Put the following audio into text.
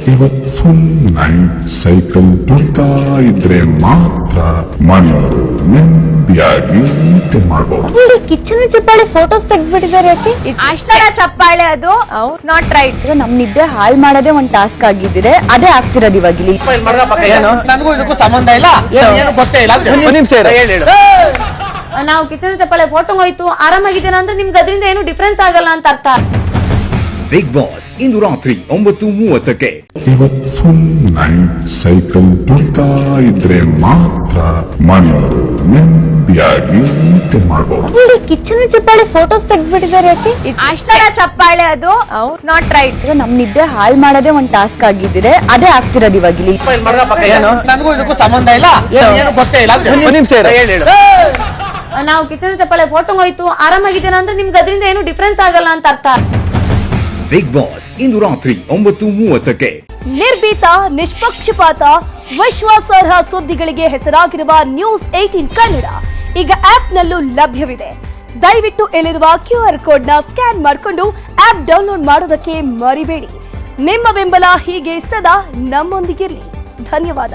ಇವತ್ full night cycle ತುಳಿತಾ ಇದ್ರೆ ಮಾತ್ರ ಮನೆಯವರು ನೆಮ್ಮದಿಯಾಗಿ ನಿದ್ದೆ ಮಾಡಬಹುದು. ಕಿಚನ್ ಚಪ್ಪಾಳೆ ಫೋಟೋಸ್ ತೆಗ್ದ್ಬಿಟ್ಟಿದ್ದಾರೆ. ಯಾಕೆ ಅಷ್ಟರ ಚಪ್ಪಾಳೆ ಅದು ನಾಟ್ ರೈಟ್. ನಮ್ ನಿದ್ದೆ ಹಾಳ್ ಮಾಡೋದೇ ಒಂದ್ ಟಾಸ್ಕ್ ಆಗಿದ್ರೆ ಅದೇ ಆಗ್ತಿರೋದು ಇವಾಗ ಇಲ್ಲಿ. ನನಗೂ ಇದಕ್ಕೂ ಸಂಬಂಧ ಇಲ್ಲ, ಏನು ಗೊತ್ತೇ ಇಲ್ಲ. ನಾವು ಕಿಚನ್ ಚಪ್ಪಾಳೆ ಫೋಟೋ ಹೋಯ್ತು ಆರಾಮಾಗಿದ್ದೇನೆ ಅಂದ್ರೆ ನಿಮ್ಗೆ ಅದರಿಂದ ಏನು ಡಿಫ್ರೆನ್ಸ್ ಆಗಲ್ಲ ಅಂತ ಅರ್ಥ. ಬಿಗ್ ಬಾಸ್ ಇಂದು ರಾತ್ರಿ 9:30ಕ್ಕೆ. ಇವತ್ ಫುಲ್ ನೈಟ್ ಸೈಕಲ್ ತುಳಿತಾ ಇದ್ರೆ ಮಾತ್ರ ಮನೆಯವರು ನೆಮ್ಮದಿಯಾಗಿ ನಿದ್ದೆ ಮಾಡಬಹುದು. ಕಿಚನ್ ಚಪ್ಪಾಳೆ ಫೋಟೋಸ್ ತೆಗ್ದ್ಬಿಟ್ಟಿದ್ದಾರೆ. ಯಾಕೆ ಅಷ್ಟರ ಚಪ್ಪಾಳೆ ಅದು ನಾಟ್ ರೈಟ್. ನಮ್ ನಿದ್ದೆ ಹಾಳ್ ಮಾಡೋದೇ ಒಂದ್ ಟಾಸ್ಕ್ ಆಗಿದ್ರೆ ಅದೇ ಆಗ್ತಿರೋದು ಇವಾಗ ಇಲ್ಲಿ. ನನಗೂ ಇದಕ್ಕೂ ಸಂಬಂಧ ಇಲ್ಲ, ಏನು ಗೊತ್ತೇ ಇಲ್ಲ. ನಾವು ಕಿಚನ್ ಚಪ್ಪಾಳೆ ಫೋಟೋ ಹೋಯ್ತು ಆರಾಮಾಗಿದ್ದೇನೆ ಅಂದ್ರೆ ನಿಮ್ಗೆ ಅದರಿಂದ ಏನು ಡಿಫ್ರೆನ್ಸ್ ಆಗಲ್ಲ ಅಂತ ಅರ್ಥ. ಬಿಗ್ ಬಾಸ್ ಇಂದು ರಾತ್ರಿ 9:30ಕ್ಕೆ. ನಿರ್ಭೀತ, ನಿಷ್ಪಕ್ಷಪಾತ, ವಿಶ್ವಾಸಾರ್ಹ ಸುದ್ದಿಗಳಿಗೆ ಹೆಸರಾಗಿರುವ ನ್ಯೂಸ್ 18 ಕನ್ನಡ ಈಗ ಆಪ್ನಲ್ಲೂ ಲಭ್ಯವಿದೆ. ದಯವಿಟ್ಟು ಇಲ್ಲಿರುವ QR ಕೋಡ್ನ ಸ್ಕ್ಯಾನ್ ಮಾಡಿಕೊಂಡು ಆಪ್ ಡೌನ್ಲೋಡ್ ಮಾಡೋದಕ್ಕೆ ಮರಿಬೇಡಿ. ನಿಮ್ಮ ಬೆಂಬಲ ಹೀಗೆ ಸದಾ ನಮ್ಮೊಂದಿಗಿರಲಿ. ಧನ್ಯವಾದ.